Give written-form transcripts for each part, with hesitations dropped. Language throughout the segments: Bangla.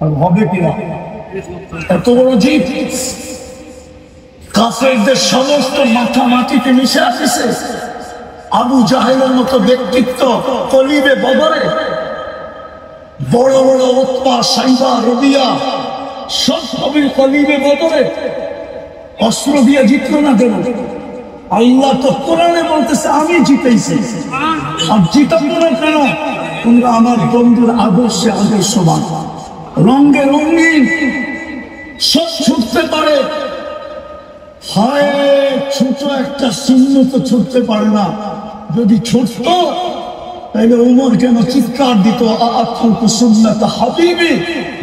আর হবে কিনা? এত বড় জিত কাফেরদের সমস্ত মাথা মাটিতে মিশে আসছে। আবু জাহেলের মতো ব্যক্তিত্ব কলিবে বদরে, বড় বড় উতবা, সাইবা, রবিয়া সব কবির কলিবে বদরে অস্ত্র দিয়ে জিতলো না কেন? আল্লাহ তো কোরআনে বলতেছে আমি জিতেছি। আর জিতাবো না কেন? তোমরা আমার বন্ধুর আদর্শে আদর্শবান, রঙে রঙিন, সব ছুটতে পারে। হায় ছোট একটা শূন্য তো ছুটতে পারে না। যদি ছুটত তাহলে উমর কেন চিৎকার দিত, সুন্নাত হাবিবি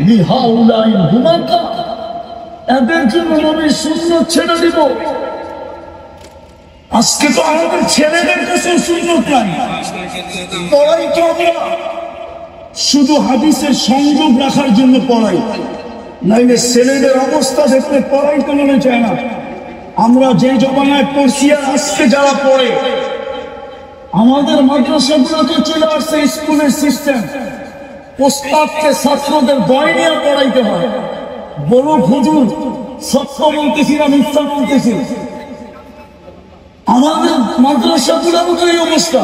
বিহাউলাই হুমাকা, এদের জন্য নবীর সুন্নাত ছেড়ে দিব। আজকে তো আমাদের ছেলেদের কাছে সুন্নাত নাই। পড়াই তো আমরা শুধু হাদিসের সংযোগ রাখার জন্য পড়াই, নাইলে ছেলেদের অবস্থা দেখলে পড়াই তো মনে চায় না। আমরা যে জমানায় পড়ছি আর আজকে যারা পড়ে, আমাদের মাদ্রাসাগুলোতে চলে আসছে স্কুলের সিস্টেম। ওস্তাদকে ছাত্রদের বই নিয়ে পড়াইতে হয়। বড় হুজুর সত্য বলতেছি না মিথ্যা বলতেছি? আমাদের মাদ্রাসাগুলোর তো এই অবস্থা।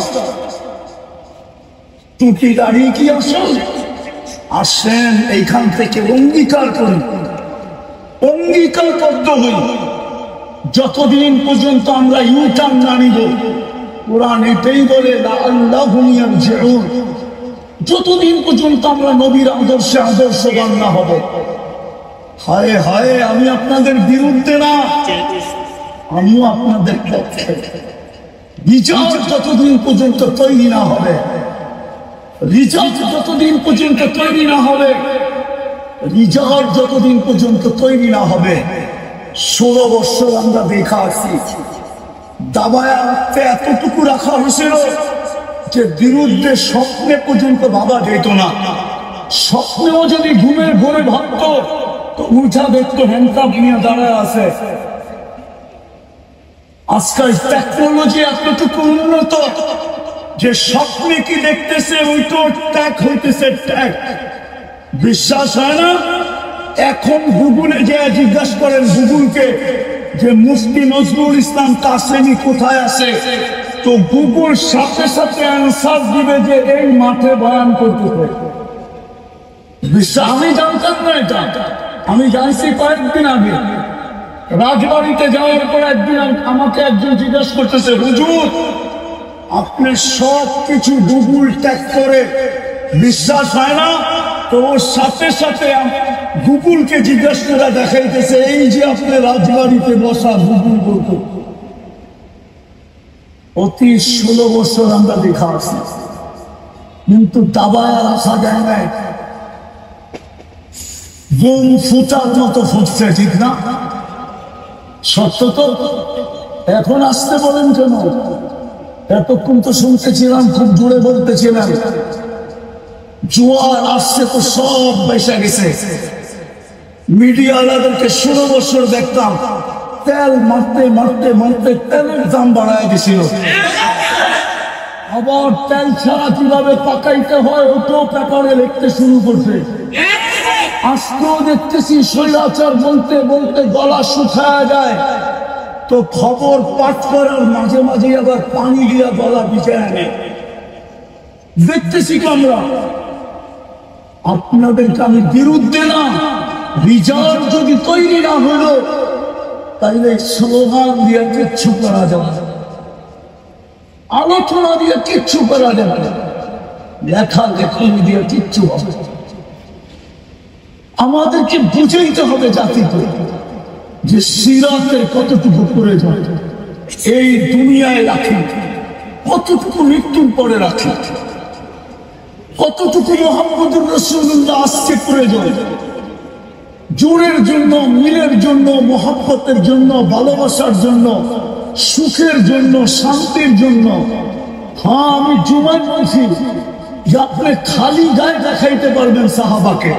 টুপি দাঁড়িয়ে কি আসল? আসেন এইখান থেকে অঙ্গীকার করি, অঙ্গীকারবদ্ধ হই। যতদিন পর্যন্ত আমরা ইউটার্ন না নিব, কোরআন এটাই বলে লাআল্লাহুম ইয়ারজিউন, যতদিন পর্যন্ত আমরা নবীর আদর্শে আদর্শবান না হব। হায় হায়, আমি আপনাদের বিরুদ্ধে না, আমিও আপনাদের পক্ষে। বিচার যতদিন পর্যন্ত তৈরি না হবে, রিজাল্ট যতদিন পর্যন্ত তৈরি না হবে, রিজাল্ট যতদিন পর্যন্ত তৈরি না হবে। 16 বছর আমরা দেখা আসছি, দাবায় রাখতে এতটুকু রাখা হয়েছিল যে বিরুদ্ধে স্বপ্নে পর্যন্ত ভাবা যেত না। স্বপ্নেও যদি ঘুমের ঘরে ভাবত তো উঠা দেখতো হ্যান্ডকাপ নিয়ে দাঁড়ায় আছে। আজকাল টেকনোলজি এতটুকু উন্নত যে স্বপ্নে কি দেখতেছে ওইটা ট্যাগ হইতেছে, ট্যাগ। বিশ্বাস হয় না? এখন গুগলে যে জিজ্ঞাসা করেন গুগলকে যে মুফতি নজরুল ইসলাম কাসেমি কোথায় আছে, তো গুগল সাথে সাথে অ্যান্সার দিবে যে এই মাঠে বয়ান করতেছে। বিশ্বাস? আমি জানতাম না এটা, আমি জানছি কয়েকদিন আগে। রাজবাড়িতে যাওয়ার পর একদিন আমাকে একজন জিজ্ঞাসা করতেছে, হুজুর আপনি সব কিছু গুগল ট্যাগ করে বিশ্বাস হয় না? তো ওর সাথে সাথে গুগলকে জিজ্ঞাসা করে দেখাইতেছে এই যে আপনি রাজবাড়িতে বসা গুগল বলতো। অতি 16 বছর আমরা দেখা আসি, কিন্তু দাবায় আসা যায় না। বোম ফুটার মতো ফুটছে, ঠিক না? সত্য তো। এখন আসতে বলেন কেন? এতক্ষণ তো শুনতেছিলাম, খুব জোরে বলতেছিলাম। জোয়ার আসছে তো সব বেসে গেছে। মিডিয়াওয়ালাদেরকে 16 বছর দেখতাম তেল মারতে মারতে মারতে তেলের দাম বাড়ায় দিছিল। আবার তেল ছাড়া কিভাবে পাকাইতে হয় ওটাও পেপারে লিখতে শুরু করছে। আজকেও দেখতেছি স্বৈরাচার বলতে বলতে গলা শুকায় যায়, তো খবর পাঠ করার মাঝে মাঝে আবার পানি দিয়া গলা ভিজে আনে। দেখতেছি কি আমরা? আপনাদেরকে আমি বিরুদ্ধে না, রিজাল্ট যদি তৈরি না হলো তাইলে স্লোগান দিয়ে কিচ্ছু করা যাবে না, আলোচনা দিয়ে কিচ্ছু করা যাবে না, লেখা লেখনি দিয়ে কিচ্ছু হবে। আমাদেরকে বুঝাইতে হবে জাতিকে যে সিরাতের কতটুকু প্রয়োজন এই দুনিয়ায় রাখি, কতটুকু মৃত্যুর পরে রাখি, কতটুকু মুহাম্মদুর রাসূলুল্লাহ আসছে প্রয়োজন। জোরের জন্য, মিলের জন্য, মহব্বতের জন্য, ভালোবাসার জন্য, সুখের জন্য, শান্তির জন্য। হ্যাঁ, আমি জুমায় বলছি যে আপনি খালি গায়ে দেখাইতে পারবেন সাহাবাকে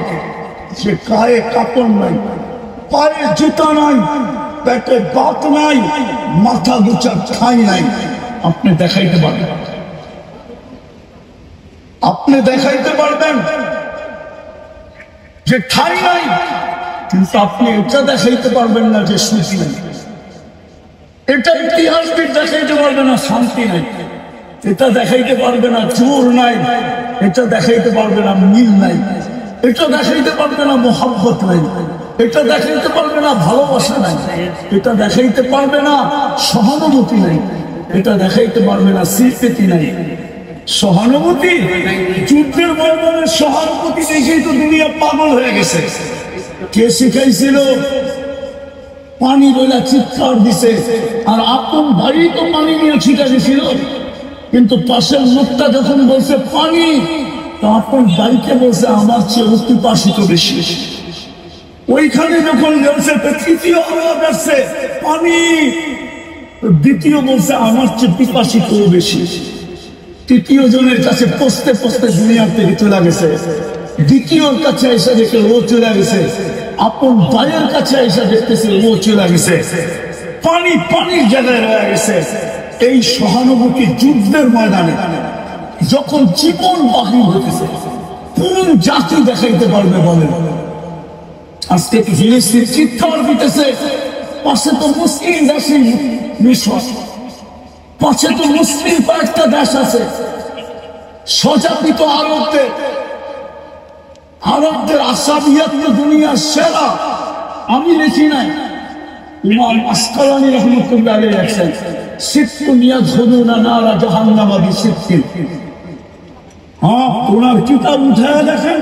যে গায়ে কাপড় নাই, পায়ে জুতা নাই, পেটে ভাত নাই, মাথা গুছা ঠাঁই নাই। আপনি দেখাইতে পারবেন, আপনি দেখাইতে পারবেন। যে ঠাই নাই, কিন্তু আপনি এটা দেখাইতে পারবেন না যে শান্তি নাই। এটা ইতিহাসবিদ দেখাইতে পারবে না শান্তি নাই। এটা দেখাইতে পারবে না চোর নাই। এটা দেখাইতে পারবে না মিল নাই। এটা দেখাইতে পারবে না মোহাব্বত নাই। এটা দেখাইতে পারবে না ভালোবাসা নাই। এটা দেখাইতে পারবে না সহানুভূতি নাই। এটা দেখাইতে পারবে না সিম্পেথি নাই। সহানুভূতি, যুদ্ধের ময়দানে সহানুভূতি দেখেই তো দুনিয়া পাগল হয়ে গেছে। কে শিখাইছিল? পানি বলে চিৎকার দিছে, আর আপন ভাই তো পানি নিয়ে ছিটা দিছিল। কিন্তু পাশের লোকটা যখন বলছে পানি, তো আপন ভাইকে বলছে আমার চেয়ে অতিপাশিত বেশি। ওইখানে যখন বলছে তৃতীয় আওয়াজ আসছে পানি, দ্বিতীয় বলছে আমার চেয়ে পিপাসিত বেশি। তৃতীয় জনের কাছে পৌঁছতে পৌঁছতে দুনিয়ার থেকে চলে গেছে। দ্বিতীয়র কাছে এসে দেখে ও চলে গেছে। আপন ভাইয়ের কাছে এসে দেখতেছে ও চলে গেছে। পানি পানির জায়গায় রয়ে গেছে। এই সহানুভূতি যুদ্ধের ময়দানে যখন জীবন বাহির হতেছে, কোন জাতি দেখাইতে পারবে বলেন? আজকে ফিলিস্তিন চিৎকার দিতেছে, পাশে তো মুসলিম দেশে মিশর, পাশে তো মুসলিম কয়েকটা দেশ আছে। স্বজাতিত আরবদের আসাবিয়াত তো দুনিয়ার সেরা। আমি লিখি নাই, ইমাম আসকালানী রহমতুল্লাহ আলাইহি লেখেন সিত্তুন ইয়াদখুলুনা নারা জাহান্নাম বিসিত্তিন। হ্যাঁ, ওনার কিতাব উঠায় দেখেন,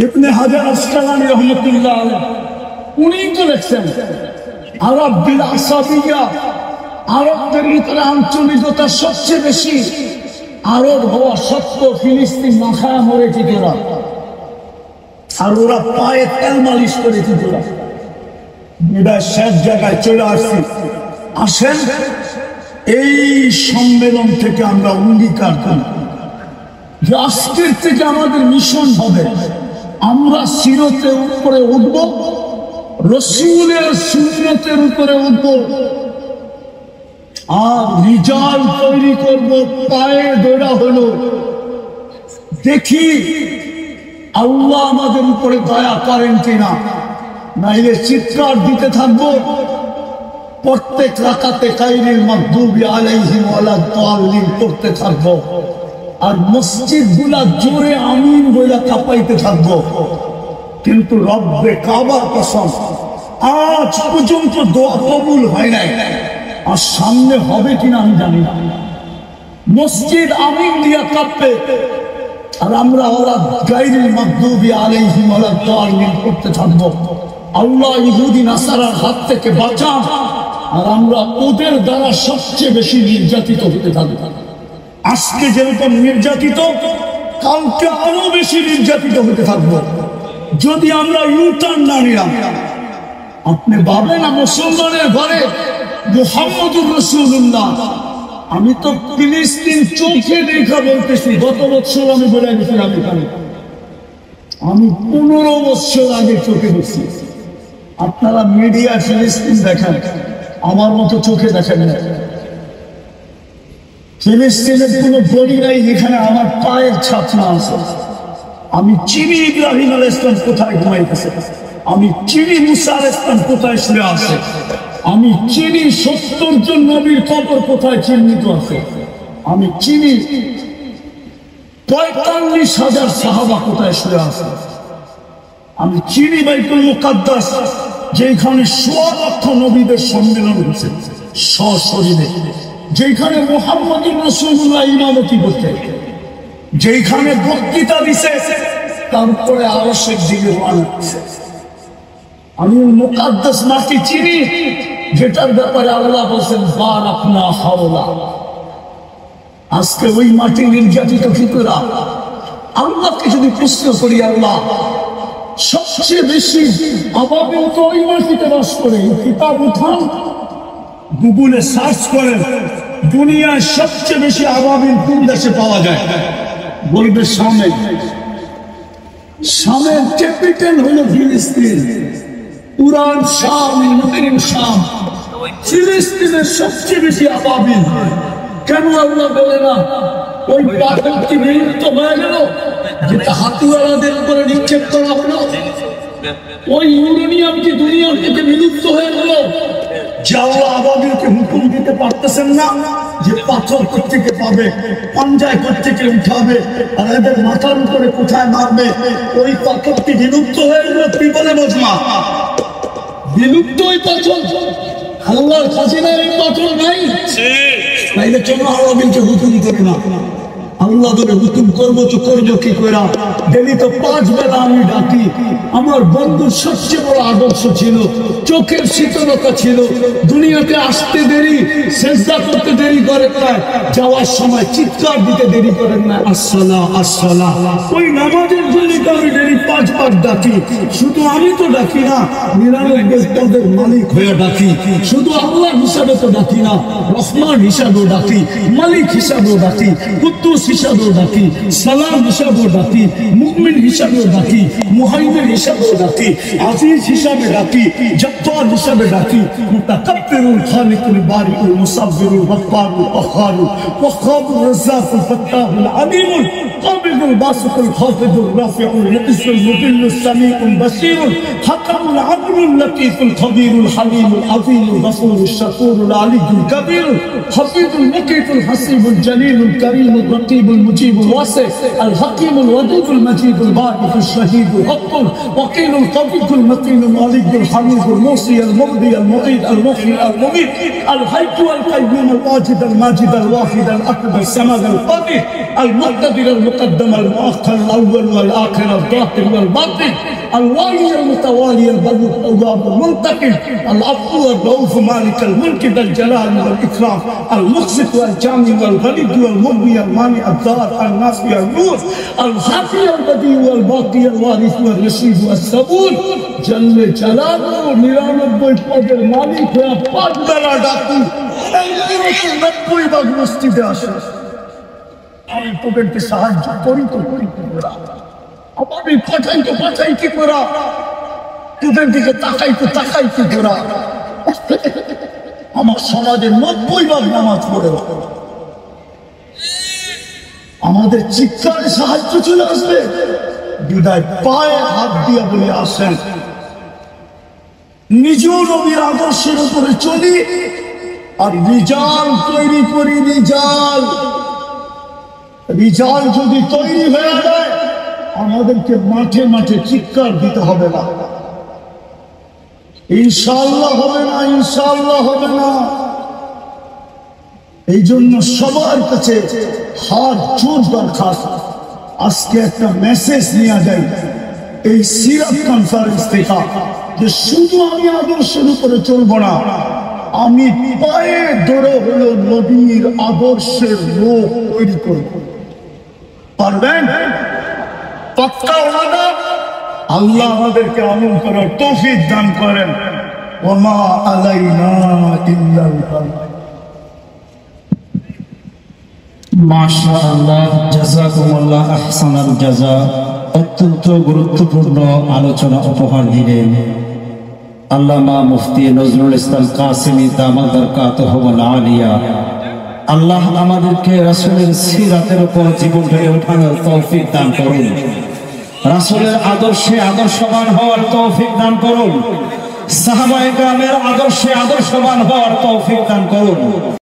ইবনে হাজার আসকালানী রহমতুল্লাহ আলাইহি উনি তো লেখছেন আরব বিল আসাবিয়া, আরবদের ভিতরে আঞ্চলিকতা সবচেয়ে বেশি। আরব হওয়া সত্ত্বেও ফিলিস্তিন মাখায়া মরে চিতরা, আর ওরা পায়ে তেল মালিশ করে চিতরা। এটা শেষ জায়গায় চলে আসছি। আসেন এই সম্মেলন থেকে আমরা অঙ্গীকার করি যে আজকের থেকে আমাদের মিশন হবে, আমরা সিরতের উপরে উঠব, রসূলের সুন্নতের উপরে উঠব, আর রিজাল তৈরি করব। পায়ে দৌড়া হলো, দেখি আল্লাহ আমাদের উপরে দয়া করেন কিনা। নাইলে চিৎকার দিতে থাকবো, প্রত্যেক রাকাতে গায়রিল মাগদুবি আলাইহিম ওয়ালা দাল্লিন করতে থাকবো, আর মসজিদ গুলা জোরে আমিন বলে কাঁপাইতে থাকবো। কিন্তু রব্বে কাবার কসম, আজ পর্যন্ত দোয়া কবুল হয় নাই, আর সামনে হবে কিনা আমি জানি না। মসজিদ আমিন দিয়া কাঁপবে, আর আমরা ওরা গায়রিল মাগদুবি আলাইহিম ওয়ালা দাল্লিন করতে থাকবো। আল্লাহ ইহুদি নাসারার হাত থেকে বাঁচান, আর আমরা ওদের দ্বারা সবচেয়ে বেশি নির্যাতিত হতে থাকব। আজকে যেরকম নির্যাতিত, কালকে আরো বেশি নির্যাতিত হতে থাকব যদি আমরা ইউটার্ন না নিলাম। আপনি ভাবেন না মুসলমানের ঘরে মুহাম্মদুর রাসূলুল্লাহ। আমি তো ফিলিস্তিন চোখে দেখা বলতেছি। গত বছর আমি বলে গেছিলাম, আমি 15 বছর আগে চোখে দেখছি। আপনারা মিডিয়া ফিলিস্তিন দেখেন, আমার মতো চোখে দেখেন না। ফিলিস্তিনের কোনো বডি নাই যেখানে আমার পায়ের ছাপ না আছে। আমি চিনি ইব্রাহিম আলাইহিস সালাম কোথায় ঘুমাইতেছে, আমি চিনি মুসা আলাইহিস সালাম কোথায় শুয়ে আছে, আমি চিনি 70 জন নবীর কবর কোথায় চিহ্নিত আছে, আমি চিনি 45,000 সাহাবা কোথায় শুয়ে আছে, আমি চিনি বাইতুল মুকাদ্দাস যেখানে 100 লক্ষ নবীদের সম্মেলন হয়েছে সশরীরে, যেখানে মুহাম্মদুর রাসূলুল্লাহ ইমামতি করতে, যেখানে বক্তৃতা দিছে, তারপরে আরশের দিকে রওনা হয়েছে। আমি মুকাদ্দাস মাটি চিনি, যেটার ব্যাপারে আল্লাহ বলছেন বারাকনা হাওলা। আজকে ওই মাটি নির্যাতিত ফিতরা। আল্লাহকে যদি প্রশ্ন করি, আল্লাহ সবচেয়ে বেশি আবাবিল তো ওই মাটিতে বাস করে। কিতাব উঠান, গুগলে সার্চ করেন, দুনিয়ায় সবচেয়ে বেশি আবাবিল কোন দেশে পাওয়া যায়? বলবে শামে। শামের ক্যাপিটাল হলো ফিলিস্তিন। পুরান শাম, নতুন শাম, ফিলিস্তিনের সবচেয়ে বেশি আবাবিল। কেন আল্লাহ বলে না ওই পাথরটি বিলুপ্ত হয়ে গেল, যেটা হাতিওয়ালাদের উপরে নিক্ষেপ করা হলো? ওই ইউরেনিয়াম কি দুনিয়া থেকে বিলুপ্ত হয়ে গেল? যে আল্লাহ আবাবিলকে হুকুম দিতে পারতেছেন না যে পাথর কোত্থেকে পাবে, পাঞ্জায় কোত্থেকে উঠাবে, আর এদের মাথার উপরে কোথায় মারবে, ওই পাথরটি বিলুপ্ত হয়ে গেল। কি বলে মজমা? বিলুপ্ত ওই পাথর, আল্লাহর খাজিনার এই পাথর নাই। তাইলে কেন আবাবিলকে হুকুম করে না? আল্লাহ ধরে হুকুম করবো তো করবো কি করে? ডেলি তো 5 বেলা আমি ডাকি। আমার বন্ধুর সবচেয়ে বড় আদর্শ ছিল, চোখের শীতলতা ছিল। দুনিয়াতে আসতে দেরি, সেজদা করতে দেরি করে না, যাওয়ার সময় চিৎকার দিতে দেরি করেন না, আসসালাহ আসসালাহ। ওই নামাজের জন্য তো আমি ডেলি 5 বার ডাকি। শুধু আমি তো ডাকি না, 99 পদের মালিক হয়ে ডাকি। শুধু আল্লাহ হিসাবে তো ডাকি না, রহমান হিসাবেও ডাকি, মালিক হিসাবেও ডাকি, কুদ্দুস হিসাবেও ডাকি, সালাম হিসাবেও ডাকি, মুমিন হিসাবেও ডাকি, মুহাইমিন হিসাবেও ডাকি, আজিজ হিসাবে ডাকি, জব্বার হিসাবে ডাকি, মুতাকাব্বিরুল খালিকুল বারিউল মুসাব্বিরুল গফফারুল আখারুল ওয়াহাবুর রাজ্জাকুল ফাত্তাহুল আলিমুল কাবিদুল বাসিতুল খাফিদুর রাফিউল মুকিসুল মুদিল্লুস সামিউল বাসীরুল হাকামুল আদলুল লতীফুল খবীরুল হালিমুল আযীমুল গফুরুশ শাকুরুল আলিয়ুল কবীরুল হাফিজুল মুকিতুল হাসিবুল জলিলুল করিমুল رقيب المجيب الواسع الحكيم الودود المجيد الباعث الشهيد الحق وكيل القوي المتين الولي الحميد الموصي المبدي المعيد المحيي المميت الحي القيوم الواجد الماجد الواحد الاكبر الصمد القادر المقتدر المقدم المؤخر الاول والاخر الظاهر والباطن الوالي المتوالي البر التواب المنتقم العفو الرؤوف مالك الملك ذا الجلال والاكرام المقسط والجامع والغني والمغني المانع الضار النافع النور الحافي البديع والباقي الوارث والرشيد والصبور جل جلاله 99 পদের মালিক হয়ে 5 বেলা ডাকি। এই 90 ভাগ মসজিদে আসে। আমি তোদেরকে সাহায্য করি তো করি কি করা, আমি পাঠাই তো পাঠাই কি করা, তোদের দিকে তাকাই তো তাকাই কি করা। আমার সমাজে 90 ভাগ নামাজ পড়ে, আমাদের চিৎকারে সাহায্য চলে আসবে। বিদায় পায়ে হাত দিয়া বলে আসেন, নিজেও নবীর আদর্শের উপরে চলি আর রিজাল তৈরি করি। রিজাল যদি তৈরি হয়ে যায়, আমাদেরকে মাঠে মাঠে চিৎকার দিতে হবে না। ইনশাআল্লাহ হবে না, ইনশাআল্লাহ হবে না। এই জন্য সবার কাছে হাত জোর দরখাস্ত, আজকে একটা মেসেজ নিয়ে যায় এই সিরাত কনফারেন্স থেকে, যে শুধু আমি আদর্শের উপরে চলবো না, আমি পায়ে ধরে হলো নবীর আদর্শের লোক তৈরি করব। পারবেন? পাক্কা ওয়াদা? আল্লাহ আমাদেরকে আমল করার তৌফিক দান করেন। ওমা আলাইনা ইল্লাল বালাগ। মাশাআল্লাহ, জাযাকুমুল্লাহ আহসানাল জাযা। অত্যন্ত গুরুত্বপূর্ণ আলোচনা উপহার দিলেন আল্লামা মুফতি নজরুল ইসলাম কাসেমী দামাত বরকাতুহুল আলিয়া। আল্লাহ আমাদেরকে রাসূলের সিরাতের উপর জীবনটাকে ওঠানোর তৌফিক দান করুন, রাসূলের আদর্শে আদর্শবান হওয়ার তৌফিক দান করুন, সাহাবায়ে কেরামের আদর্শে আদর্শবান হওয়ার তৌফিক দান করুন।